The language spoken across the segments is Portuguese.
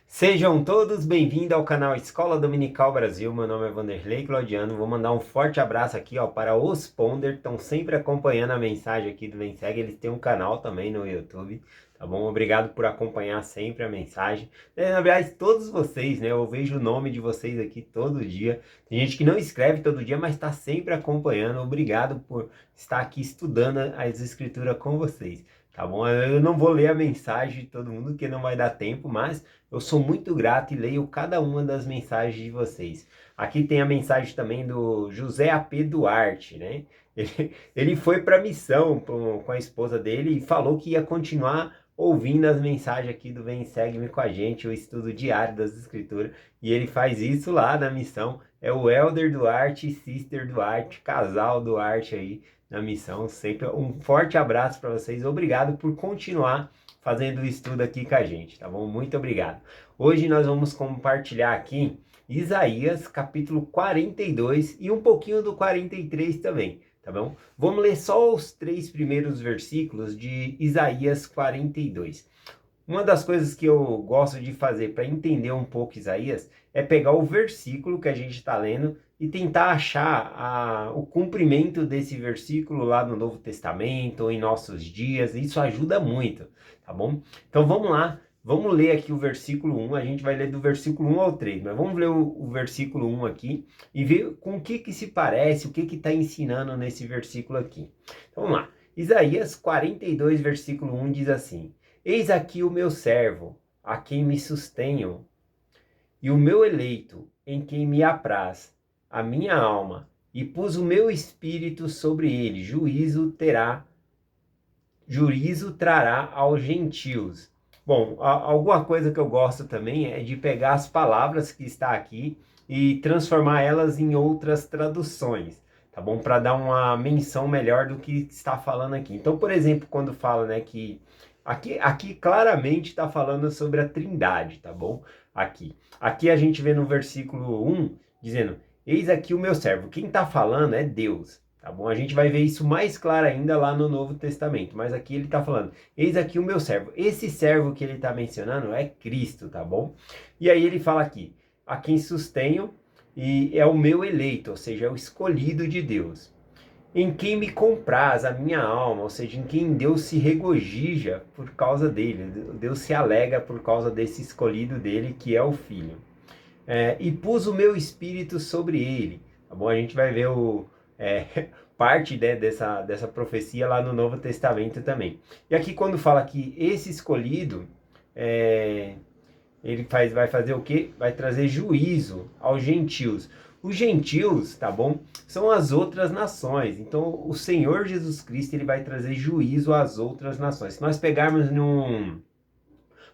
Sejam todos bem-vindos ao canal Escola Dominical Brasil. Meu nome é Vanderlei Claudiano. Vou mandar um forte abraço aqui, ó, para os Ponder que estão sempre acompanhando a mensagem aqui do Vem Segue. Eles têm um canal também no YouTube, tá bom? Obrigado por acompanhar sempre a mensagem. Na verdade, todos vocês, né? Eu vejo o nome de vocês aqui todo dia. Tem gente que não escreve todo dia, mas está sempre acompanhando. Obrigado por estar aqui estudando as escrituras com vocês. Tá bom? Eu não vou ler a mensagem de todo mundo, porque não vai dar tempo, mas eu sou muito grato e leio cada uma das mensagens de vocês. Aqui tem a mensagem também do José AP Duarte, né? Ele foi para a missão com a esposa dele e falou que ia continuar ouvindo as mensagens aqui do Vem Segue-me com a gente, o estudo diário das Escrituras. E ele faz isso lá na missão. É o Elder Duarte e Sister Duarte, casal Duarte aí na missão. Sempre um forte abraço para vocês. Obrigado por continuar fazendo o estudo aqui com a gente, tá bom? Muito obrigado. Hoje nós vamos compartilhar aqui Isaías capítulo 42 e um pouquinho do 43 também, tá bom? Vamos ler só os 3 primeiros versículos de Isaías 42. Uma das coisas que eu gosto de fazer para entender um pouco Isaías é pegar o versículo que a gente está lendo e tentar achar o cumprimento desse versículo lá no Novo Testamento ou em nossos dias. Isso ajuda muito, tá bom? Então vamos lá, vamos ler aqui o versículo 1. A gente vai ler do versículo 1 ao 3, mas vamos ler o versículo 1 aqui e ver com o que se parece, o que está ensinando nesse versículo aqui. Então vamos lá. Isaías 42, versículo 1 diz assim: Eis aqui o meu servo, a quem me sustenho, e o meu eleito, em quem me apraz, a minha alma, e pus o meu espírito sobre ele. Juízo trará aos gentios. Bom, alguma coisa que eu gosto também é de pegar as palavras que está aqui e transformar elas em outras traduções, tá bom? Para dar uma menção melhor do que está falando aqui. Então, por exemplo, quando fala, né, que aqui claramente está falando sobre a Trindade, tá bom? Aqui a gente vê no versículo 1 dizendo: Eis aqui o meu servo. Quem está falando é Deus. Tá bom? A gente vai ver isso mais claro ainda lá no Novo Testamento, mas aqui ele está falando: eis aqui o meu servo. Esse servo que ele está mencionando é Cristo, tá bom? E aí ele fala aqui: a quem sustenho, e é o meu eleito, ou seja, é o escolhido de Deus. Em quem me compraz a minha alma, ou seja, em quem Deus se regozija por causa dele. Deus se alegra por causa desse escolhido dele, que é o Filho. E pus o meu espírito sobre ele. Tá bom? A gente vai ver parte, né, dessa profecia lá no Novo Testamento também. E aqui quando fala que esse escolhido, ele vai fazer o quê? Vai trazer juízo aos gentios. Os gentios, tá bom? São as outras nações. Então o Senhor Jesus Cristo, ele vai trazer juízo às outras nações. Se nós pegarmos num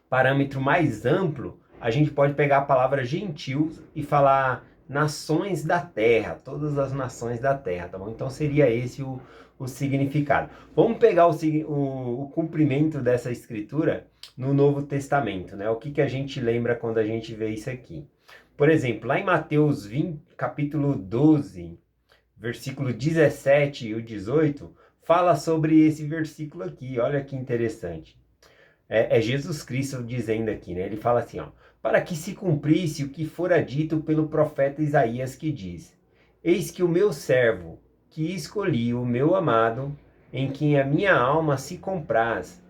parâmetro mais amplo, a gente pode pegar a palavra gentios e falar nações da terra, todas as nações da terra, tá bom? Então seria esse o significado. Vamos pegar o cumprimento dessa escritura no Novo Testamento, né? O que a gente lembra quando a gente vê isso aqui? Por exemplo, lá em Mateus 20, capítulo 12, versículo 17 e o 18, fala sobre esse versículo aqui. Olha que interessante. É Jesus Cristo dizendo aqui, né? Ele fala assim, ó: para que se cumprisse o que fora dito pelo profeta Isaías, que diz: Eis que o meu servo, que escolhi, o meu amado, em quem a minha alma se compraz,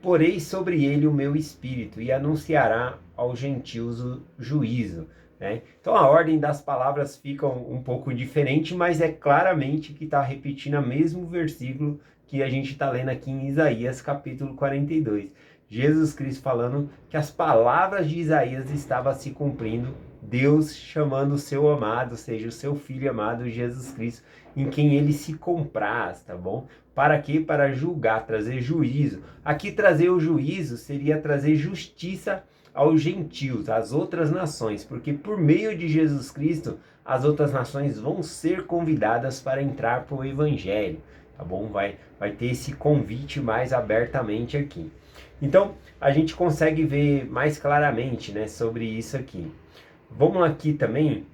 porei sobre ele o meu espírito e anunciará aos gentios o juízo. Né? Então a ordem das palavras fica um pouco diferente, mas é claramente que está repetindo o mesmo versículo que a gente está lendo aqui em Isaías capítulo 42. Jesus Cristo falando que as palavras de Isaías estavam se cumprindo, Deus chamando o seu amado, ou seja, o seu filho amado Jesus Cristo, em quem ele se compraz, tá bom? Para quê? Para julgar, trazer juízo. Aqui trazer o juízo seria trazer justiça aos gentios, às outras nações, porque por meio de Jesus Cristo, as outras nações vão ser convidadas para entrar para o Evangelho, tá bom? Vai ter esse convite mais abertamente aqui. Então, a gente consegue ver mais claramente, né, sobre isso aqui. Vamos aqui também,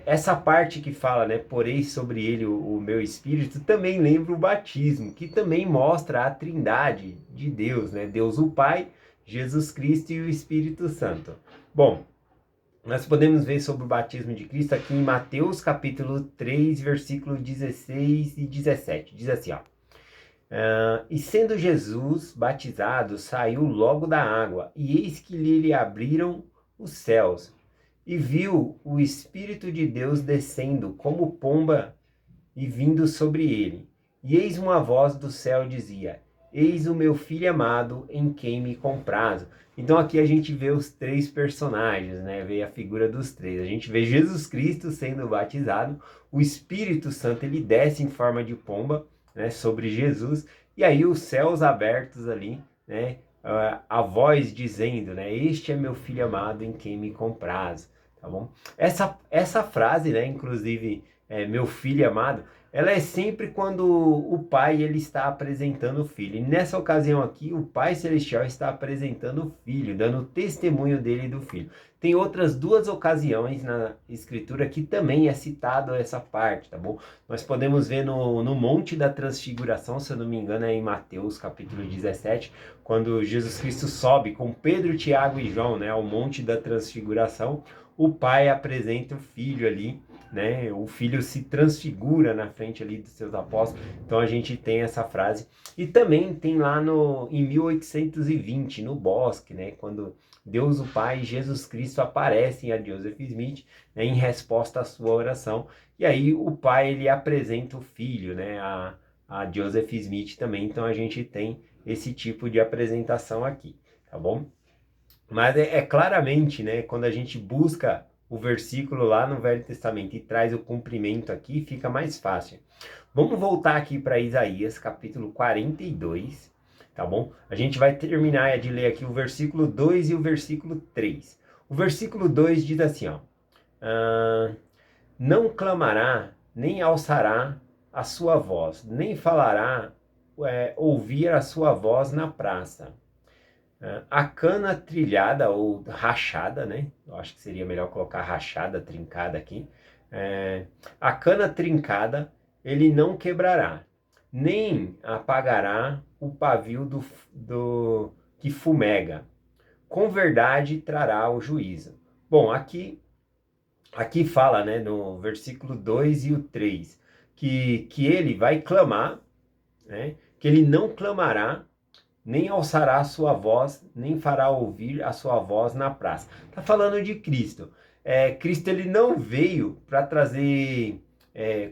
essa parte que fala, né, porei sobre ele o meu espírito, também lembra o batismo, que também mostra a trindade de Deus, né, Deus o Pai, Jesus Cristo e o Espírito Santo. Bom, nós podemos ver sobre o batismo de Cristo aqui em Mateus capítulo 3, versículo 16 e 17. Diz assim, ó. E sendo Jesus batizado, saiu logo da água, e eis que lhe abriram os céus, e viu o Espírito de Deus descendo como pomba e vindo sobre ele. E eis uma voz do céu dizia: Eis o meu filho amado, em quem me comprazo. Então aqui a gente vê os três personagens, né? Vê a figura dos três. A gente vê Jesus Cristo sendo batizado, o Espírito Santo ele desce em forma de pomba, né, sobre Jesus, e aí os céus abertos ali, né? A voz dizendo, né? Este é meu filho amado, em quem me comprazo, tá bom? Essa frase, né? Inclusive, meu filho amado, ela é sempre quando o pai ele está apresentando o filho. E nessa ocasião aqui, o Pai Celestial está apresentando o filho, dando testemunho dele do filho. Tem outras duas ocasiões na Escritura que também é citado essa parte, tá bom? Nós podemos ver no Monte da Transfiguração, se eu não me engano, é em Mateus capítulo 17, quando Jesus Cristo sobe com Pedro, Tiago e João, né, ao Monte da Transfiguração, o pai apresenta o filho ali, né? O filho se transfigura na frente ali dos seus apóstolos. Então a gente tem essa frase. E também tem lá em 1820, no bosque, né? Quando Deus o Pai e Jesus Cristo aparecem a Joseph Smith, né, em resposta à sua oração. E aí o pai ele apresenta o filho, né, a Joseph Smith também. Então a gente tem esse tipo de apresentação aqui, tá bom? Mas é claramente, né, quando a gente busca o versículo lá no Velho Testamento e traz o cumprimento aqui, fica mais fácil. Vamos voltar aqui para Isaías, capítulo 42, tá bom? A gente vai terminar de ler aqui o versículo 2 e o versículo 3. O versículo 2 diz assim, ó. Não clamará, nem alçará a sua voz, nem falará, ouvir a sua voz na praça. A cana trilhada ou rachada, né? Eu acho que seria melhor colocar rachada, trincada aqui. A cana trincada ele não quebrará, nem apagará o pavio do que fumega. Com verdade trará o juízo. Bom, aqui fala, né, no versículo 2 e o 3, que ele vai clamar, né? Que ele não clamará, nem alçará a sua voz, nem fará ouvir a sua voz na praça. Está falando de Cristo. Cristo ele não veio para trazer,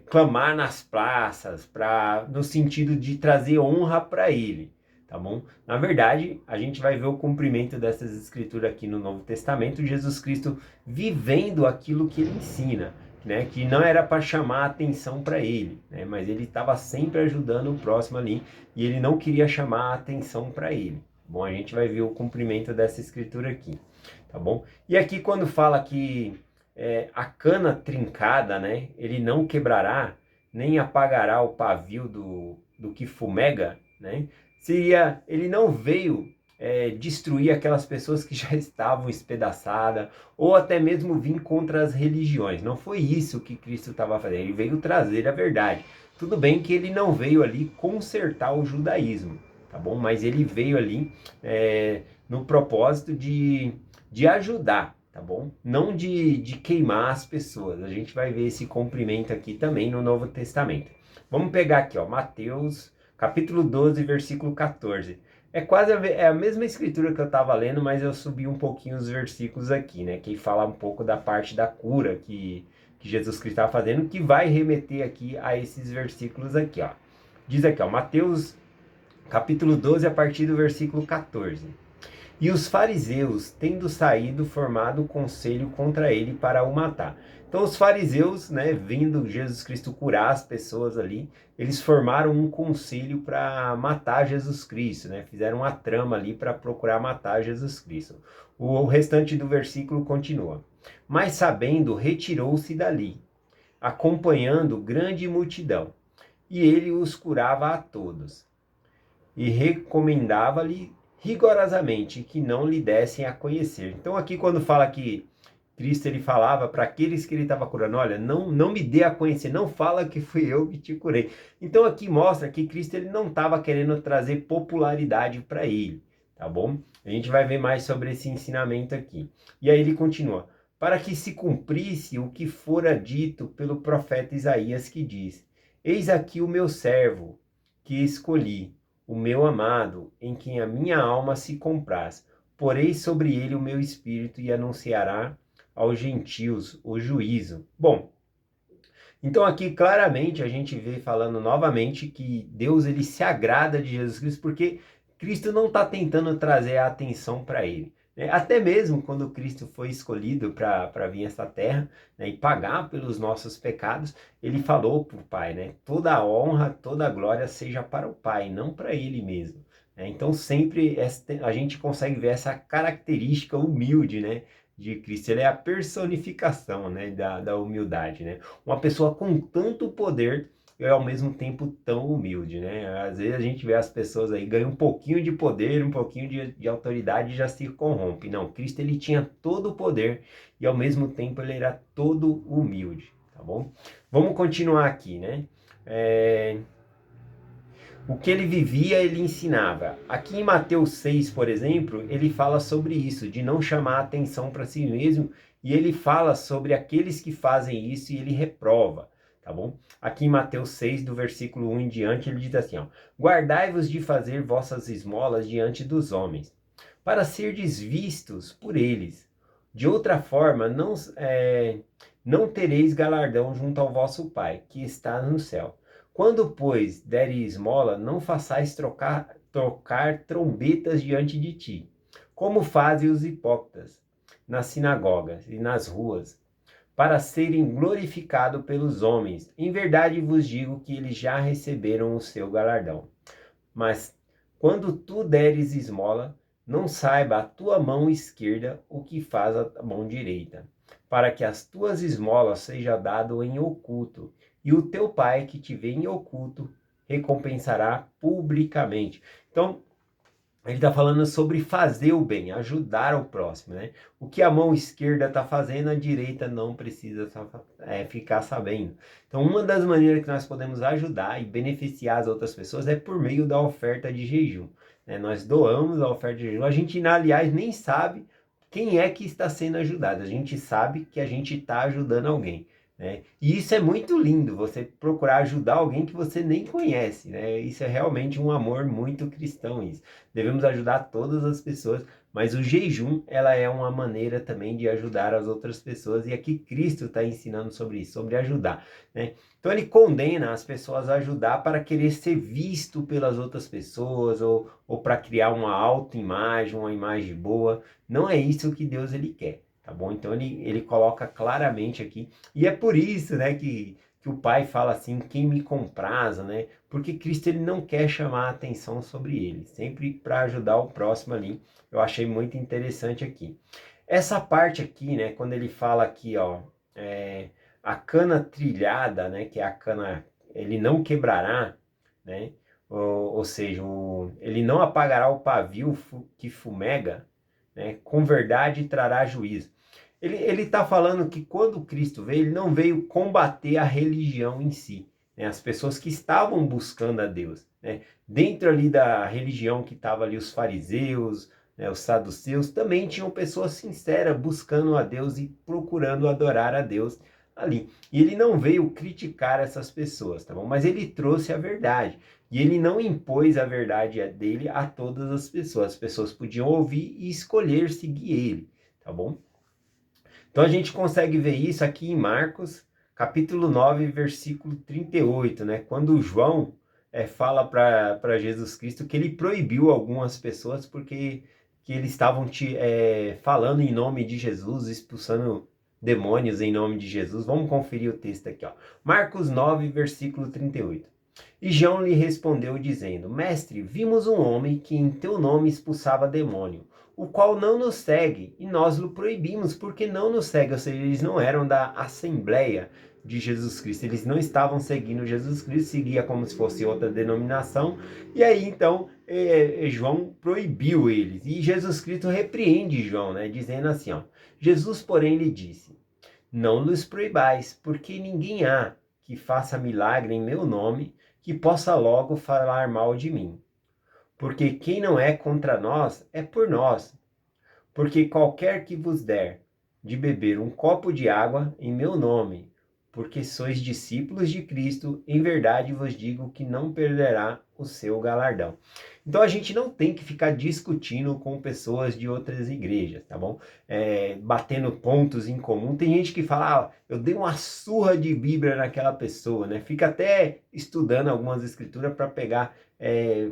clamar nas praças, no sentido de trazer honra para ele, tá bom? Na verdade, a gente vai ver o cumprimento dessas escrituras aqui no Novo Testamento, Jesus Cristo vivendo aquilo que ele ensina, né, que não era para chamar a atenção para ele, né, mas ele estava sempre ajudando o próximo ali e ele não queria chamar a atenção para ele. Bom, a gente vai ver o cumprimento dessa escritura aqui, tá bom? E aqui quando fala que a cana trincada, né, ele não quebrará, nem apagará o pavio do que fumega, né, seria, ele não veio destruir aquelas pessoas que já estavam espedaçadas, ou até mesmo vir contra as religiões. Não foi isso que Cristo estava fazendo, ele veio trazer a verdade. Tudo bem que ele não veio ali consertar o judaísmo, tá bom? Mas ele veio ali no propósito de ajudar, tá bom? Não de queimar as pessoas. A gente vai ver esse cumprimento aqui também no Novo Testamento. Vamos pegar aqui, ó, Mateus, capítulo 12, versículo 14. Quase a mesma escritura que eu estava lendo, mas eu subi um pouquinho os versículos aqui, né? Que fala um pouco da parte da cura que Jesus Cristo estava fazendo, que vai remeter aqui a esses versículos aqui, ó. Diz aqui, ó, Mateus capítulo 12, a partir do versículo 14. E os fariseus, tendo saído, formado conselho contra ele para o matar. Então os fariseus, né, vendo Jesus Cristo curar as pessoas ali, eles formaram um conselho para matar Jesus Cristo, né? Fizeram uma trama ali para procurar matar Jesus Cristo. O restante do versículo continua. Mas sabendo, retirou-se dali, acompanhando grande multidão, e ele os curava a todos. E recomendava-lhe rigorosamente que não lhe dessem a conhecer. Então aqui quando fala que Cristo ele falava para aqueles que ele estava curando, olha, não me dê a conhecer, não fala que fui eu que te curei. Então aqui mostra que Cristo ele não estava querendo trazer popularidade para ele, tá bom? A gente vai ver mais sobre esse ensinamento aqui. E aí ele continua: para que se cumprisse o que fora dito pelo profeta Isaías, que diz: Eis aqui o meu servo, que escolhi, o meu amado, em quem a minha alma se compraz. Porei sobre ele o meu espírito e anunciará aos gentios o juízo. Bom, então aqui claramente a gente vê falando novamente que Deus ele se agrada de Jesus Cristo porque Cristo não está tentando trazer a atenção para ele. Né? Até mesmo quando Cristo foi escolhido para vir a essa terra, né, e pagar pelos nossos pecados, ele falou para o Pai, né, toda a honra, toda a glória seja para o Pai, não para ele mesmo. Né? Então sempre a gente consegue ver essa característica humilde, né, de Cristo. Ele é a personificação, né, da humildade, né? Uma pessoa com tanto poder e ao mesmo tempo tão humilde, né? Às vezes a gente vê as pessoas aí ganham um pouquinho de poder, um pouquinho de autoridade e já se corrompe. Não, Cristo ele tinha todo o poder e ao mesmo tempo ele era todo humilde, tá bom? Vamos continuar aqui, né? O que ele vivia, ele ensinava. Aqui em Mateus 6, por exemplo, ele fala sobre isso, de não chamar atenção para si mesmo, e ele fala sobre aqueles que fazem isso e ele reprova, tá bom? Aqui em Mateus 6, do versículo 1 em diante, ele diz assim, ó: Guardai-vos de fazer vossas esmolas diante dos homens, para serdes vistos por eles. De outra forma, não tereis galardão junto ao vosso Pai, que está no céu. Quando, pois, deres esmola, não façais tocar trombetas diante de ti, como fazem os hipócritas nas sinagogas e nas ruas, para serem glorificados pelos homens. Em verdade vos digo que eles já receberam o seu galardão. Mas quando tu deres esmola, não saiba a tua mão esquerda o que faz a mão direita, para que as tuas esmolas seja dado em oculto, e o teu pai que te vê em oculto recompensará publicamente. Então, ele está falando sobre fazer o bem, ajudar o próximo, né? O que a mão esquerda está fazendo, a direita não precisa ficar sabendo. Então, uma das maneiras que nós podemos ajudar e beneficiar as outras pessoas é por meio da oferta de jejum. Né? Nós doamos a oferta de jejum. A gente, aliás, nem sabe quem é que está sendo ajudado. A gente sabe que a gente está ajudando alguém. Né? E isso é muito lindo, você procurar ajudar alguém que você nem conhece. Né? Isso é realmente um amor muito cristão, isso. Devemos ajudar todas as pessoas, mas o jejum, ela é uma maneira também de ajudar as outras pessoas, e aqui Cristo está ensinando sobre isso, sobre ajudar, né? Então ele condena as pessoas a ajudar para querer ser visto pelas outras pessoas, ou para criar uma autoimagem, uma imagem boa. Não é isso que Deus ele quer, tá bom? Então ele coloca claramente aqui, e é por isso, né, que o pai fala assim, quem me compraza, né? Porque Cristo ele não quer chamar a atenção sobre ele, sempre para ajudar o próximo ali. Eu achei muito interessante aqui. Essa parte aqui, né, quando ele fala aqui, ó, a cana trilhada, né, que é a cana, ele não quebrará, né? Ou seja, ele não apagará o pavio que fumega, né? Com verdade trará juízo. Ele está falando que quando Cristo veio, ele não veio combater a religião em si, né? As pessoas que estavam buscando a Deus, né? Dentro ali da religião que estava ali os fariseus, né, os saduceus, também tinham pessoas sinceras buscando a Deus e procurando adorar a Deus ali. E ele não veio criticar essas pessoas, tá bom? Mas ele trouxe a verdade. E ele não impôs a verdade dele a todas as pessoas. As pessoas podiam ouvir e escolher seguir ele, tá bom? Então a gente consegue ver isso aqui em Marcos, capítulo 9, versículo 38, né? Quando João fala para Jesus Cristo que ele proibiu algumas pessoas porque que eles estavam falando em nome de Jesus, expulsando demônios em nome de Jesus. Vamos conferir o texto aqui, ó. Marcos 9, versículo 38. E João lhe respondeu dizendo: Mestre, vimos um homem que em teu nome expulsava demônio, o qual não nos segue, e nós o proibimos, porque não nos segue. Ou seja, eles não eram da Assembleia de Jesus Cristo, eles não estavam seguindo Jesus Cristo, seguia como se fosse outra denominação, e aí então João proibiu eles, e Jesus Cristo repreende João, né, dizendo assim, ó, Jesus porém lhe disse, não nos proibais, porque ninguém há que faça milagre em meu nome, que possa logo falar mal de mim. porque quem não é contra nós é por nós. Porque qualquer que vos der de beber um copo de água em meu nome, porque sois discípulos de Cristo, em verdade vos digo que não perderá o seu galardão. Então a gente não tem que ficar discutindo com pessoas de outras igrejas, tá bom? Batendo pontos em comum. Tem gente que fala, eu dei uma surra de Bíblia naquela pessoa, né? Fica até estudando algumas escrituras para pegar,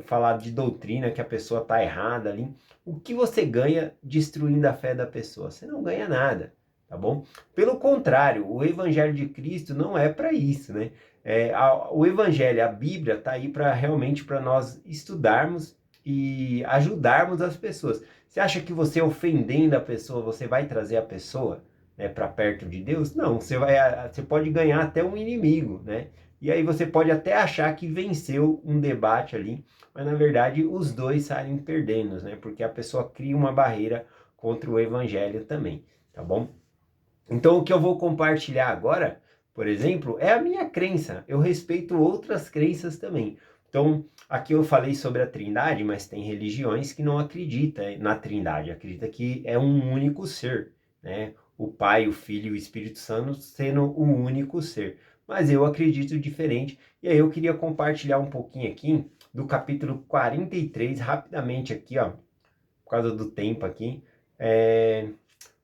falar de doutrina que a pessoa está errada ali. O que você ganha destruindo a fé da pessoa? Você não ganha nada, tá bom? Pelo contrário, o Evangelho de Cristo não é para isso, né? O Evangelho, a Bíblia, está aí para realmente para nós estudarmos e ajudarmos as pessoas. Você acha que você ofendendo a pessoa, você vai trazer a pessoa, né, para perto de Deus? Não, você pode ganhar até um inimigo, né? E aí você pode até achar que venceu um debate ali, mas na verdade os dois saem perdendo, né? Porque a pessoa cria uma barreira contra o evangelho também, tá bom? Então o que eu vou compartilhar agora, por exemplo, é a minha crença. Eu respeito outras crenças também. Então, aqui eu falei sobre a Trindade, mas tem religiões que não acreditam na Trindade, acredita que é um único ser, né? O Pai, o Filho e o Espírito Santo sendo um único ser. Mas eu acredito diferente. E aí eu queria compartilhar um pouquinho aqui do capítulo 43, rapidamente aqui, ó, por causa do tempo aqui,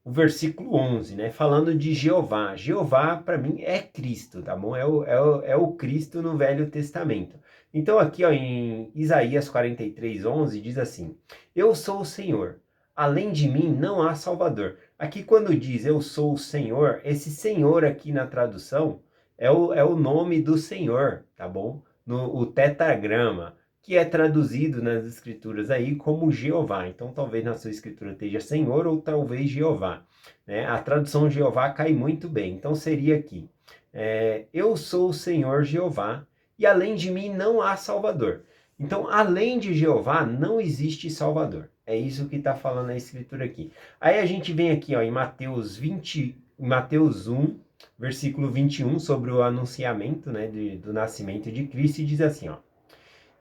o versículo 11, né, falando de Jeová. Jeová, para mim, é Cristo, tá bom? É o Cristo no Velho Testamento. Então aqui, ó, em Isaías 43, 11, diz assim, eu sou o Senhor, além de mim não há Salvador. Aqui quando diz eu sou o Senhor, esse Senhor aqui na tradução é o nome do Senhor, tá bom? O tetragrama, que é traduzido nas escrituras aí como Jeová. Então talvez na sua escritura esteja Senhor ou talvez Jeová, né? A tradução Jeová cai muito bem. Então seria aqui, eu sou o Senhor Jeová e além de mim não há Salvador. Então além de Jeová não existe Salvador. É isso que está falando a escritura aqui. Aí a gente vem aqui, ó, em Mateus 1, versículo 21, sobre o anunciamento, né, do nascimento de Cristo, e diz assim, ó,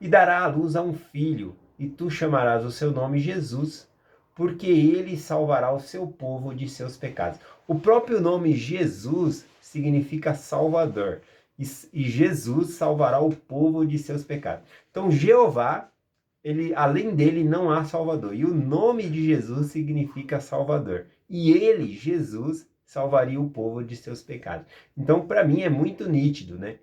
e dará à luz a um filho, e tu chamarás o seu nome Jesus, porque ele salvará o seu povo de seus pecados. O próprio nome Jesus significa Salvador, e Jesus salvará o povo de seus pecados. Então Jeová, além dele não há Salvador, e o nome de Jesus significa Salvador, e ele, Jesus, salvaria o povo de seus pecados. Então para mim é muito nítido, né,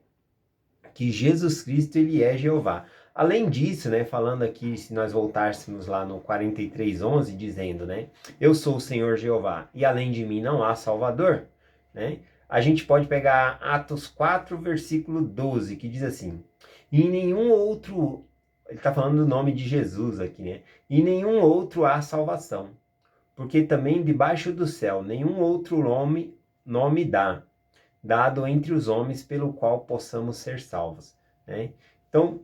que Jesus Cristo ele é Jeová. Além disso, né, falando aqui, se nós voltássemos lá no 43:11, dizendo, né, eu sou o Senhor Jeová e além de mim não há Salvador, né, a gente pode pegar Atos 4, versículo 12, que diz assim, e em nenhum outro, ele está falando do nome de Jesus aqui, né, em nenhum outro há salvação, porque também debaixo do céu nenhum outro nome dado entre os homens pelo qual possamos ser salvos, né? Então,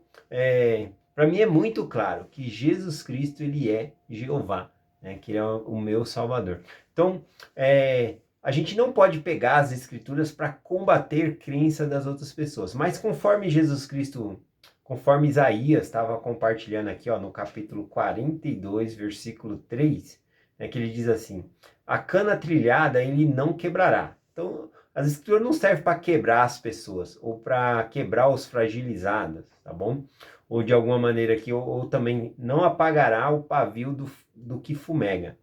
para mim é muito claro que Jesus Cristo ele é Jeová, né? Que ele é o meu Salvador. Então, a gente não pode pegar as escrituras para combater crença das outras pessoas, mas conforme Jesus Cristo, conforme Isaías estava compartilhando aqui, ó, no capítulo 42, versículo 3, né, que ele diz assim, a cana trilhada ele não quebrará. Então, as escrituras não servem para quebrar as pessoas, ou para quebrar os fragilizados, tá bom? Ou de alguma maneira aqui, ou também não apagará o pavio do que fumega.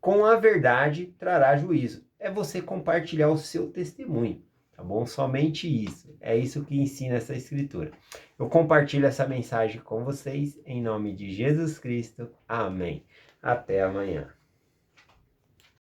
Com a verdade trará juízo. É você compartilhar o seu testemunho, tá bom? Somente isso. É isso que ensina essa escritura. Eu compartilho essa mensagem com vocês em nome de Jesus Cristo. Amém. Até amanhã.